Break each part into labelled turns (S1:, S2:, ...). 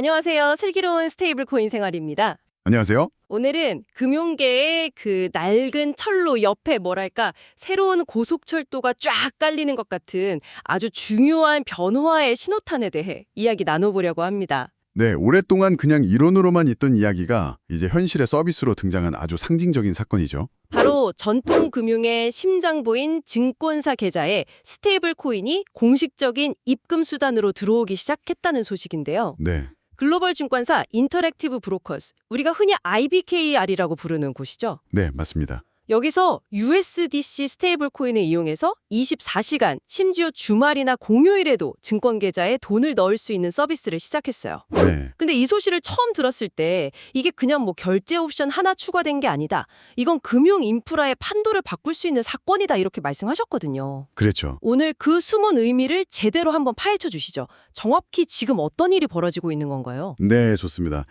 S1: 안녕하세요. 슬기로운 스테이블 코인 생활입니다.
S2: 안녕하세요.
S1: 오늘은 금융계의 그 낡은 철로 옆에 뭐랄까 새로운 고속철도가 쫙 깔리는 것 같은 아주 중요한 변화의 신호탄에 대해 이야기 나눠보려고 합니다.
S2: 네, 오랫동안 그냥 이론으로만 있던 이야기가 이제 현실의 서비스로 등장한 아주 상징적인 사건이죠.
S1: 바로 전통 금융의 심장부인 증권사 계좌에 스테이블 코인이 공식적인 입금 수단으로 들어오기 시작했다는 소식인데요.
S2: 네,
S1: 글로벌 증권사 인터랙티브 브로커스, 우리가 흔히 IBKR이라고 부르는 곳이죠.
S2: 네, 맞습니다.
S1: 여기서 USDC 스테이블 코인을 이용해서 24시간, 심지어 주말이나 공휴일에도 증권 계좌에 돈을 넣을 수 있는 서비스를 시작했어요.
S2: 네,
S1: 근데 이 소식을 처음 들었을 때 이게 그냥 뭐 결제 옵션 하나 추가된 게 아니다. 이건 금융 인프라의 판도를 바꿀 수 있는 사건이다 이렇게 말씀하셨거든요.
S2: 그랬죠.
S1: 오늘 그 숨은 의미를 제대로 한번 파헤쳐 주시죠. 정확히 지금 어떤 일이 벌어지고 있는 건가요?
S2: 네, 좋습니다.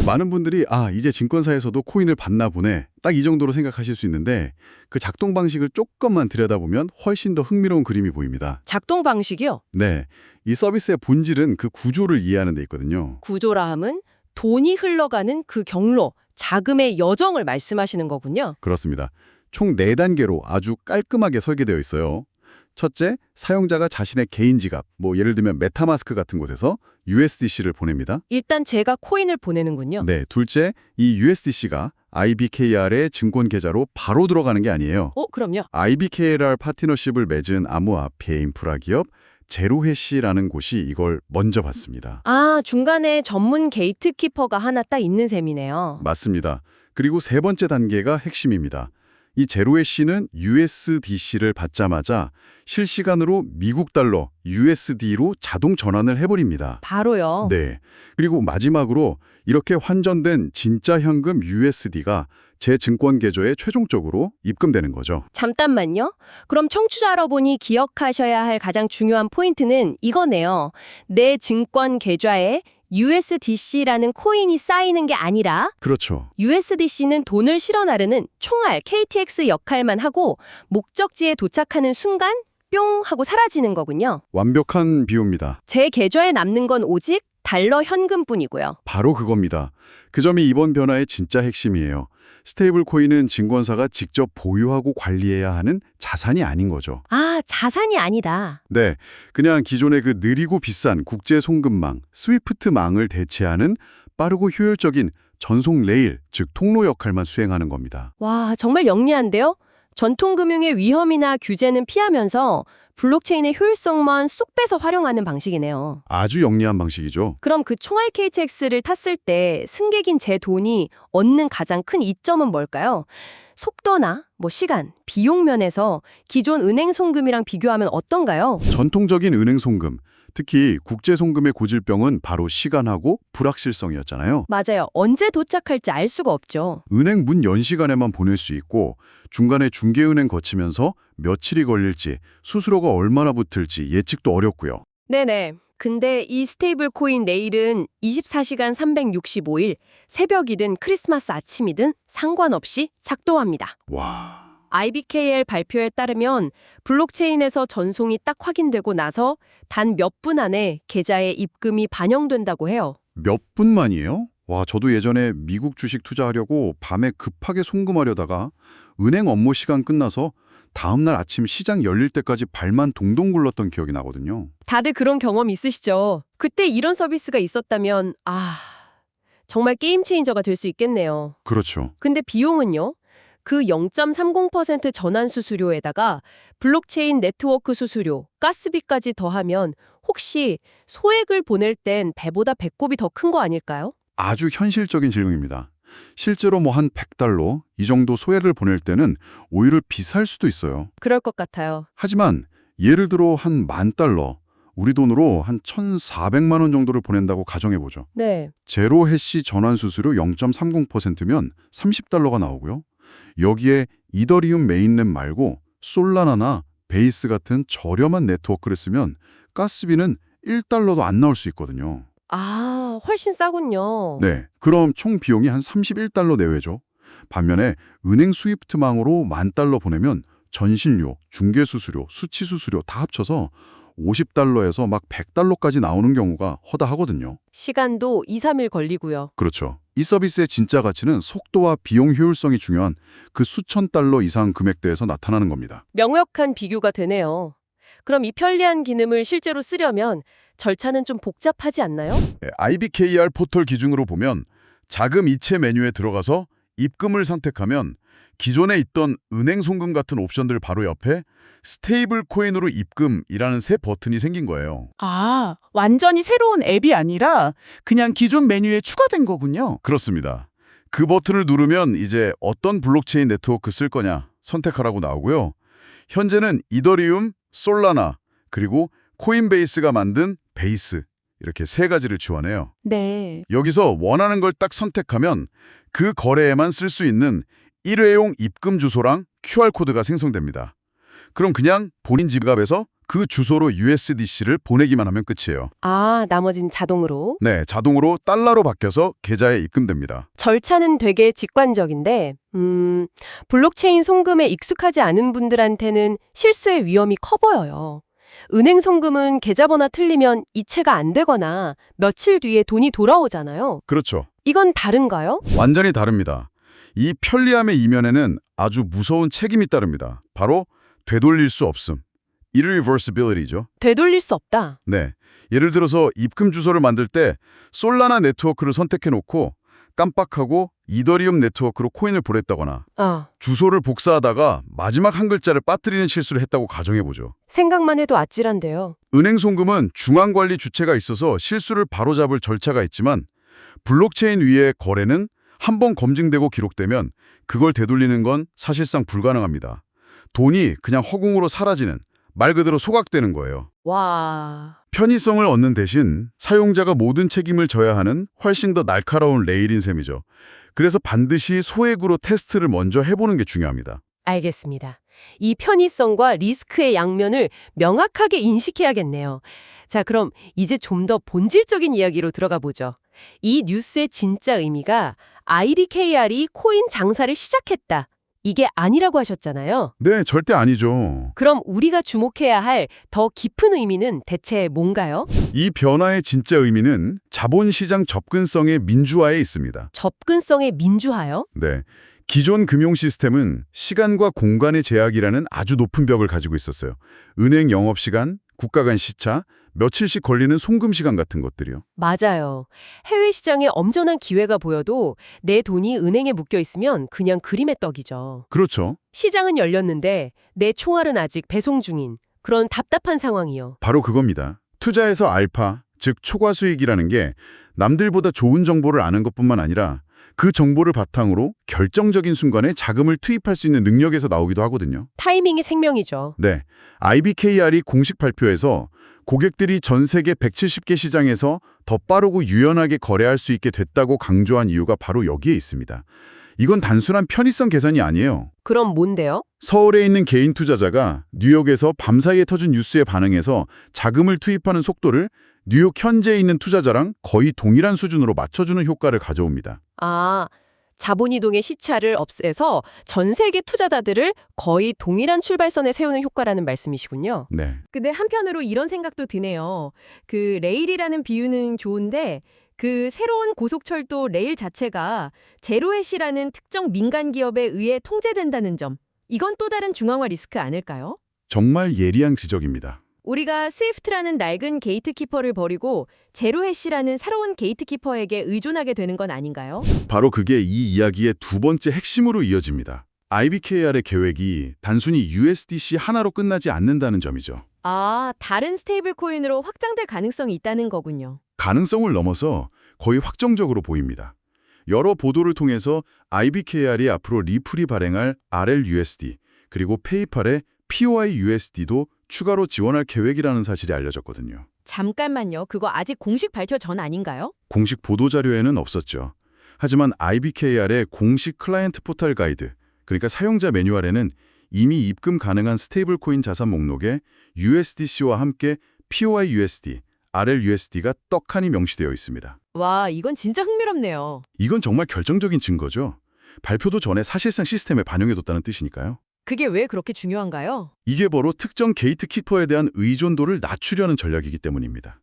S2: 많은 분들이 이제 증권사에서도 코인을 받나 보네. 딱 이 정도로 생각하실 수 있는데 그 작동 방식을 조금만 들여다보면 훨씬 더 흥미로운 그림이 보입니다.
S1: 작동 방식이요?
S2: 네, 이 서비스의 본질은 그 구조를 이해하는 데 있거든요.
S1: 구조라 함은 돈이 흘러가는 그 경로, 자금의 여정을 말씀하시는 거군요.
S2: 그렇습니다. 총 4단계로 아주 깔끔하게 설계되어 있어요. 첫째, 사용자가 자신의 개인 지갑, 예를 들면 메타마스크 같은 곳에서 USDC를 보냅니다.
S1: 일단 제가 코인을 보내는군요.
S2: 네, 둘째, 이 USDC가 IBKR의 증권 계좌로 바로 들어가는 게 아니에요.
S1: 그럼요.
S2: IBKR 파트너십을 맺은 암호화폐 인프라 기업 제로해시라는 곳이 이걸 먼저 받습니다.
S1: 중간에 전문 게이트키퍼가 하나 딱 있는 셈이네요.
S2: 맞습니다. 그리고 세 번째 단계가 핵심입니다. 이 제로해시는 USDC를 받자마자 실시간으로 미국 달러 USD로 자동 전환을 해버립니다.
S1: 바로요.
S2: 네. 그리고 마지막으로 이렇게 환전된 진짜 현금 USD가 제 증권 계좌에 최종적으로 입금되는 거죠.
S1: 잠깐만요. 그럼 청취자 여러분이 기억하셔야 할 가장 중요한 포인트는 이거네요. 내 증권 계좌에 USDC라는 코인이 쌓이는 게 아니라
S2: 그렇죠.
S1: USDC는 돈을 실어 나르는 총알 KTX 역할만 하고 목적지에 도착하는 순간 뿅 하고 사라지는 거군요.
S2: 완벽한 비유입니다.
S1: 제 계좌에 남는 건 오직 달러 현금뿐이고요.
S2: 바로 그겁니다. 그 점이 이번 변화의 진짜 핵심이에요. 스테이블 코인은 증권사가 직접 보유하고 관리해야 하는 자산이 아닌 거죠.
S1: 자산이 아니다.
S2: 네, 그냥 기존의 그 느리고 비싼 국제 송금망, 스위프트망을 대체하는 빠르고 효율적인 전송 레일, 즉 통로 역할만 수행하는 겁니다.
S1: 와, 정말 영리한데요? 전통금융의 위험이나 규제는 피하면서 블록체인의 효율성만 쏙 빼서 활용하는 방식이네요.
S2: 아주 영리한 방식이죠.
S1: 그럼 그 총알 KTX를 탔을 때 승객인 제 돈이 얻는 가장 큰 이점은 뭘까요? 속도나 시간, 비용 면에서 기존 은행 송금이랑 비교하면 어떤가요?
S2: 전통적인 은행 송금, 특히 국제 송금의 고질병은 바로 시간하고 불확실성이었잖아요.
S1: 맞아요. 언제 도착할지 알 수가 없죠.
S2: 은행 문 연 시간에만 보낼 수 있고 중간에 중개은행 거치면서 며칠이 걸릴지 수수료가 얼마나 붙을지 예측도 어렵고요.
S1: 네네. 근데 이 스테이블 코인 내일은 24시간 365일, 새벽이든 크리스마스 아침이든 상관없이 작동합니다.
S2: 와...
S1: IBKR 발표에 따르면 블록체인에서 전송이 딱 확인되고 나서 단 몇 분 안에 계좌에 입금이 반영된다고 해요.
S2: 몇 분만이에요? 와, 저도 예전에 미국 주식 투자하려고 밤에 급하게 송금하려다가 은행 업무 시간 끝나서 다음날 아침 시장 열릴 때까지 발만 동동 굴렀던 기억이 나거든요.
S1: 다들 그런 경험 있으시죠? 그때 이런 서비스가 있었다면 정말 게임 체인저가 될 수 있겠네요.
S2: 그렇죠.
S1: 근데 비용은요? 그 0.30% 전환 수수료에다가 블록체인 네트워크 수수료, 가스비까지 더하면 혹시 소액을 보낼 땐 배보다 배꼽이 더 큰 거 아닐까요?
S2: 아주 현실적인 질문입니다. 실제로 한 100달러 이 정도 소액을 보낼 때는 오히려 비쌀 수도 있어요.
S1: 그럴 것 같아요.
S2: 하지만 예를 들어 한 10,000달러, 우리 돈으로 한 1,400만 원 정도를 보낸다고 가정해보죠.
S1: 네.
S2: 제로 해시 전환 수수료 0.30%면 30달러가 나오고요. 여기에 이더리움 메인넷 말고 솔라나나 베이스 같은 저렴한 네트워크를 쓰면 가스비는 1달러도 안 나올 수 있거든요.
S1: 훨씬 싸군요.
S2: 네, 그럼 총 비용이 한 31달러 내외죠. 반면에 은행 스위프트망으로 10,000달러 보내면 전신료, 중개수수료, 수치수수료 다 합쳐서 50달러에서 막 100달러까지 나오는 경우가 허다하거든요.
S1: 시간도 2, 3일 걸리고요.
S2: 그렇죠. 이 서비스의 진짜 가치는 속도와 비용 효율성이 중요한 그 수천 달러 이상 금액대에서 나타나는 겁니다.
S1: 명확한 비교가 되네요. 그럼 이 편리한 기능을 실제로 쓰려면 절차는 좀 복잡하지 않나요?
S2: IBKR 포털 기준으로 보면 자금 이체 메뉴에 들어가서 입금을 선택하면 기존에 있던 은행 송금 같은 옵션들 바로 옆에 스테이블 코인으로 입금이라는 새 버튼이 생긴 거예요.
S3: 아, 완전히 새로운 앱이 아니라 그냥 기존 메뉴에 추가된 거군요.
S2: 그렇습니다. 그 버튼을 누르면 이제 어떤 블록체인 네트워크 쓸 거냐 선택하라고 나오고요. 현재는 이더리움, 솔라나, 그리고 코인베이스가 만든 베이스 이렇게 세 가지를 지원해요.
S3: 네.
S2: 여기서 원하는 걸 딱 선택하면 그 거래에만 쓸 수 있는 일회용 입금 주소랑 QR코드가 생성됩니다. 그럼 그냥 본인 지갑에서 그 주소로 USDC를 보내기만 하면 끝이에요.
S1: 아, 나머진 자동으로.
S2: 네, 자동으로 달러로 바뀌어서 계좌에 입금됩니다.
S1: 절차는 되게 직관적인데, 블록체인 송금에 익숙하지 않은 분들한테는 실수의 위험이 커 보여요. 은행 송금은 계좌번호 틀리면 이체가 안 되거나 며칠 뒤에 돈이 돌아오잖아요.
S2: 그렇죠.
S1: 이건 다른가요?
S2: 완전히 다릅니다. 이 편리함의 이면에는 아주 무서운 책임이 따릅니다. 바로 되돌릴 수 없음. irreversibility죠.
S1: 되돌릴 수 없다.
S2: 네. 예를 들어서 입금 주소를 만들 때 솔라나 네트워크를 선택해놓고 깜빡하고 이더리움 네트워크로 코인을 보냈다거나 주소를 복사하다가 마지막 한 글자를 빠뜨리는 실수를 했다고 가정해보죠.
S1: 생각만 해도 아찔한데요.
S2: 은행 송금은 중앙관리 주체가 있어서 실수를 바로잡을 절차가 있지만 블록체인 위의 거래는 한번 검증되고 기록되면 그걸 되돌리는 건 사실상 불가능합니다. 돈이 그냥 허공으로 사라지는, 말 그대로 소각되는 거예요.
S1: 와...
S2: 편의성을 얻는 대신 사용자가 모든 책임을 져야 하는 훨씬 더 날카로운 레일인 셈이죠. 그래서 반드시 소액으로 테스트를 먼저 해보는 게 중요합니다.
S1: 알겠습니다. 이 편의성과 리스크의 양면을 명확하게 인식해야겠네요. 자, 그럼 이제 좀 더 본질적인 이야기로 들어가 보죠. 이 뉴스의 진짜 의미가 IBKR이 코인 장사를 시작했다. 이게 아니라고 하셨잖아요.
S2: 네, 절대 아니죠.
S1: 그럼 우리가 주목해야 할 더 깊은 의미는 대체 뭔가요?
S2: 이 변화의 진짜 의미는 자본시장 접근성의 민주화에 있습니다.
S1: 접근성의 민주화요?
S2: 네. 기존 금융 시스템은 시간과 공간의 제약이라는 아주 높은 벽을 가지고 있었어요. 은행 영업시간, 국가 간 시차, 며칠씩 걸리는 송금 시간 같은 것들이요.
S1: 맞아요. 해외 시장에 엄청난 기회가 보여도 내 돈이 은행에 묶여 있으면 그냥 그림의 떡이죠.
S2: 그렇죠.
S1: 시장은 열렸는데 내 총알은 아직 배송 중인 그런 답답한 상황이요.
S2: 바로 그겁니다. 투자에서 알파, 즉 초과 수익이라는 게 남들보다 좋은 정보를 아는 것뿐만 아니라 그 정보를 바탕으로 결정적인 순간에 자금을 투입할 수 있는 능력에서 나오기도 하거든요.
S1: 타이밍이 생명이죠.
S2: 네, IBKR이 공식 발표에서 고객들이 전 세계 170개 시장에서 더 빠르고 유연하게 거래할 수 있게 됐다고 강조한 이유가 바로 여기에 있습니다. 이건 단순한 편의성 개선이 아니에요.
S1: 그럼 뭔데요?
S2: 서울에 있는 개인 투자자가 뉴욕에서 밤사이에 터진 뉴스에 반응해서 자금을 투입하는 속도를 뉴욕 현지에 있는 투자자랑 거의 동일한 수준으로 맞춰주는 효과를 가져옵니다.
S1: 아, 자본이동의 시차를 없애서 전 세계 투자자들을 거의 동일한 출발선에 세우는 효과라는 말씀이시군요.
S2: 네.
S1: 근데 한편으로 이런 생각도 드네요. 그 레일이라는 비유는 좋은데 그 새로운 고속철도 레일 자체가 제로해시라는 특정 민간 기업에 의해 통제된다는 점. 이건 또 다른 중앙화 리스크 아닐까요?
S2: 정말 예리한 지적입니다.
S1: 우리가 스위프트라는 낡은 게이트키퍼를 버리고 제로해시라는 새로운 게이트키퍼에게 의존하게 되는 건 아닌가요?
S2: 바로 그게 이 이야기의 두 번째 핵심으로 이어집니다. IBKR의 계획이 단순히 USDC 하나로 끝나지 않는다는 점이죠.
S1: 아, 다른 스테이블 코인으로 확장될 가능성이 있다는 거군요.
S2: 가능성을 넘어서 거의 확정적으로 보입니다. 여러 보도를 통해서 IBKR이 앞으로 리플이 발행할 RLUSD 그리고 페이팔의 POIUSD도 추가로 지원할 계획이라는 사실이 알려졌거든요.
S1: 잠깐만요. 그거 아직 공식 발표 전 아닌가요?
S2: 공식 보도자료에는 없었죠. 하지만 IBKR의 공식 클라이언트 포털 가이드, 그러니까 사용자 매뉴얼에는 이미 입금 가능한 스테이블 코인 자산 목록에 USDC와 함께 POIUSD, RLUSD가 떡하니 명시되어 있습니다.
S1: 와, 이건 진짜 흥미롭네요.
S2: 이건 정말 결정적인 증거죠. 발표도 전에 사실상 시스템에 반영해뒀다는 뜻이니까요.
S1: 그게 왜 그렇게 중요한가요?
S2: 이게 바로 특정 게이트키퍼에 대한 의존도를 낮추려는 전략이기 때문입니다.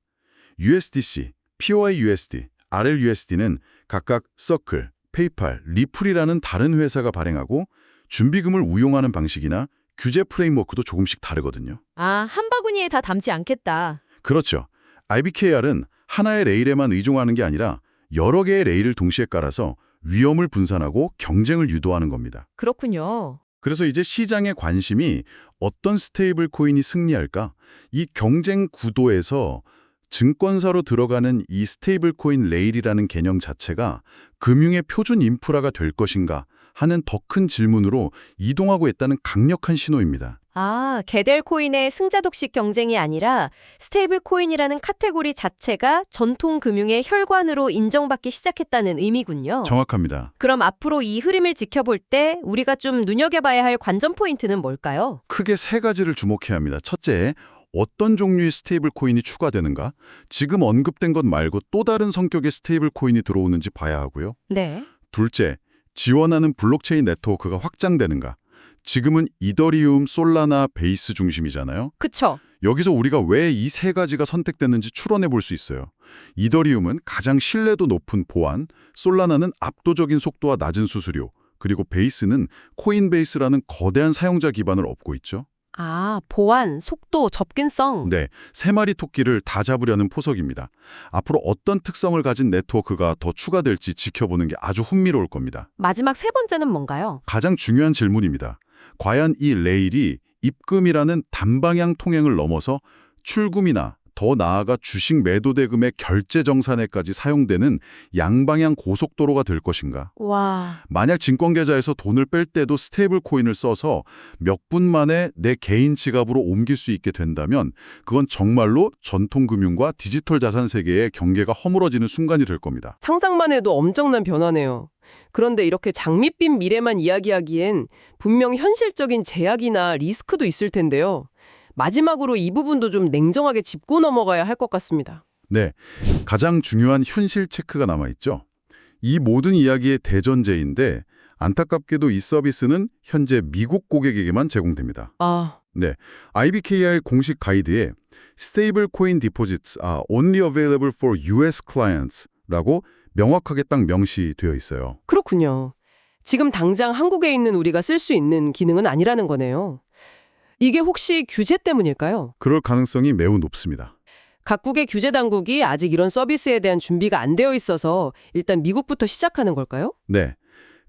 S2: USDC, POIUSD, RLUSD는 각각 서클, 페이팔, 리플이라는 다른 회사가 발행하고 준비금을 운용하는 방식이나 규제 프레임워크도 조금씩 다르거든요.
S1: 아, 한 바구니에 다 담지 않겠다.
S2: 그렇죠. IBKR은 하나의 레일에만 의존하는 게 아니라 여러 개의 레일을 동시에 깔아서 위험을 분산하고 경쟁을 유도하는 겁니다.
S1: 그렇군요.
S2: 그래서 이제 시장의 관심이 어떤 스테이블 코인이 승리할까? 이 경쟁 구도에서 증권사로 들어가는 이 스테이블 코인 레일이라는 개념 자체가 금융의 표준 인프라가 될 것인가 하는 더 큰 질문으로 이동하고 있다는 강력한 신호입니다.
S4: 아, 개별 코인의 승자독식 경쟁이 아니라 스테이블 코인이라는 카테고리 자체가 전통 금융의 혈관으로 인정받기 시작했다는 의미군요.
S2: 정확합니다.
S4: 그럼 앞으로 이 흐름을 지켜볼 때 우리가 좀 눈여겨봐야 할 관전 포인트는 뭘까요?
S2: 크게 세 가지를 주목해야 합니다. 첫째, 어떤 종류의 스테이블 코인이 추가되는가? 지금 언급된 것 말고 또 다른 성격의 스테이블 코인이 들어오는지 봐야 하고요.
S4: 네.
S2: 둘째, 지원하는 블록체인 네트워크가 확장되는가? 지금은 이더리움, 솔라나, 베이스 중심이잖아요.
S4: 그쵸.
S2: 여기서 우리가 왜 이 세 가지가 선택됐는지 추론해 볼 수 있어요. 이더리움은 가장 신뢰도 높은 보안, 솔라나는 압도적인 속도와 낮은 수수료, 그리고 베이스는 코인베이스라는 거대한 사용자 기반을 얻고 있죠.
S4: 아, 보안, 속도, 접근성.
S2: 네, 세 마리 토끼를 다 잡으려는 포석입니다. 앞으로 어떤 특성을 가진 네트워크가 더 추가될지 지켜보는 게 아주 흥미로울 겁니다.
S4: 마지막 세 번째는 뭔가요?
S2: 가장 중요한 질문입니다. 과연 이 레일이 입금이라는 단방향 통행을 넘어서 출금이나 더 나아가 주식 매도 대금의 결제 정산에까지 사용되는 양방향 고속도로가 될 것인가?
S4: 와,
S2: 만약 증권계좌에서 돈을 뺄 때도 스테이블 코인을 써서 몇 분 만에 내 개인 지갑으로 옮길 수 있게 된다면 그건 정말로 전통금융과 디지털 자산 세계의 경계가 허물어지는 순간이 될 겁니다.
S1: 상상만 해도 엄청난 변화네요. 그런데 이렇게 장밋빛 미래만 이야기하기엔 분명 현실적인 제약이나 리스크도 있을 텐데요. 마지막으로 이 부분도 좀 냉정하게 짚고 넘어가야 할 것 같습니다.
S2: 네, 가장 중요한 현실 체크가 남아있죠. 이 모든 이야기의 대전제인데 안타깝게도 이 서비스는 현재 미국 고객에게만 제공됩니다.
S1: 아,
S2: 네, IBKR 공식 가이드에 Stable Coin Deposits are only available for US clients라고 명확하게 딱 명시되어 있어요.
S1: 그렇군요. 지금 당장 한국에 있는 우리가 쓸 수 있는 기능은 아니라는 거네요. 이게 혹시 규제 때문일까요?
S2: 그럴 가능성이 매우 높습니다.
S1: 각국의 규제 당국이 아직 이런 서비스에 대한 준비가 안 되어 있어서 일단 미국부터 시작하는 걸까요?
S2: 네,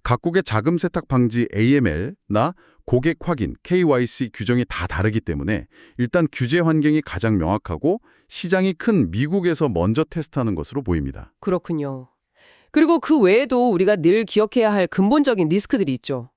S2: 각국의 자금 세탁 방지 AML나 고객 확인 KYC 규정이 다 다르기 때문에 일단 규제 환경이 가장 명확하고 시장이 큰 미국에서 먼저 테스트하는 것으로 보입니다.
S1: 그렇군요. 그리고 그 외에도 우리가 늘 기억해야 할 근본적인 리스크들이 있죠.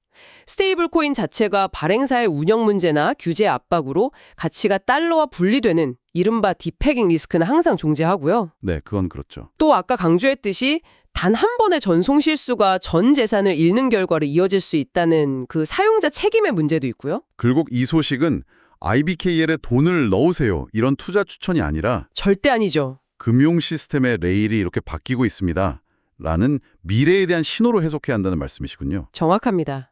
S1: 스테이블 코인 자체가 발행사의 운영 문제나 규제 압박으로 가치가 달러와 분리되는 이른바 디패깅 리스크는 항상 존재하고요.
S2: 네, 그건 그렇죠.
S1: 또 아까 강조했듯이 단 한 번의 전송 실수가 전 재산을 잃는 결과로 이어질 수 있다는 그 사용자 책임의 문제도 있고요.
S2: 결국 이 소식은 IBKL에 돈을 넣으세요. 이런 투자 추천이 아니라
S1: 절대 아니죠.
S2: 금융 시스템의 레일이 이렇게 바뀌고 있습니다. 라는 미래에 대한 신호로 해석해야 한다는 말씀이시군요.
S1: 정확합니다.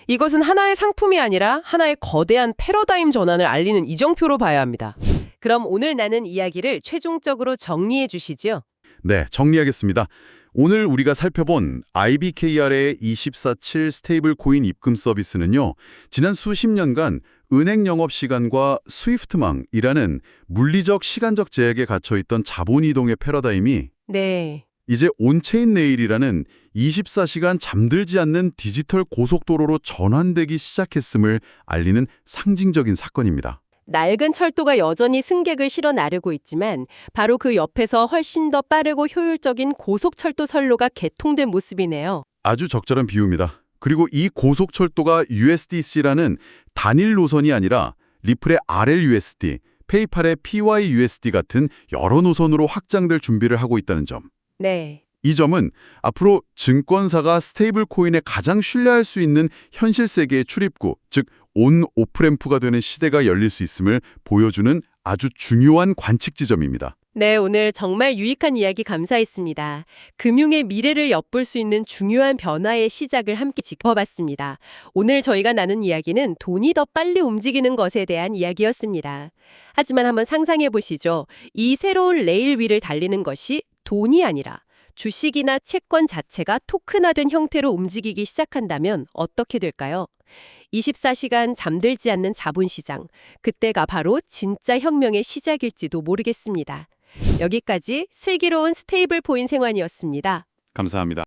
S1: 이것은 하나의 상품이 아니라 하나의 거대한 패러다임 전환을 알리는 이정표로 봐야 합니다. 그럼 오늘 나눈 이야기를 최종적으로 정리해 주시죠.
S2: 네, 정리하겠습니다. 오늘 우리가 살펴본 IBKR의 24/7 스테이블 코인 입금 서비스는요. 지난 수십 년간 은행 영업시간과 스위프트망이라는 물리적 시간적 제약에 갇혀있던 자본 이동의 패러다임이
S1: 네.
S2: 이제 온체인 레일이라는 24시간 잠들지 않는 디지털 고속도로로 전환되기 시작했음을 알리는 상징적인 사건입니다.
S4: 낡은 철도가 여전히 승객을 실어 나르고 있지만 바로 그 옆에서 훨씬 더 빠르고 효율적인 고속철도 선로가 개통된 모습이네요.
S2: 아주 적절한 비유입니다. 그리고 이 고속철도가 USDC라는 단일 노선이 아니라 리플의 RLUSD, 페이팔의 PYUSD 같은 여러 노선으로 확장될 준비를 하고 있다는 점.
S4: 네.
S2: 이 점은 앞으로 증권사가 스테이블 코인에 가장 신뢰할 수 있는 현실 세계의 출입구, 즉 온 오프램프가 되는 시대가 열릴 수 있음을 보여주는 아주 중요한 관측 지점입니다.
S1: 네, 오늘 정말 유익한 이야기 감사했습니다. 금융의 미래를 엿볼 수 있는 중요한 변화의 시작을 함께 짚어봤습니다. 오늘 저희가 나눈 이야기는 돈이 더 빨리 움직이는 것에 대한 이야기였습니다. 하지만 한번 상상해 보시죠. 이 새로운 레일 위를 달리는 것이 돈이 아니라 주식이나 채권 자체가 토큰화된 형태로 움직이기 시작한다면 어떻게 될까요? 24시간 잠들지 않는 자본시장, 그때가 바로 진짜 혁명의 시작일지도 모르겠습니다. 여기까지 슬기로운 스테이블 코인 생활이었습니다.
S2: 감사합니다.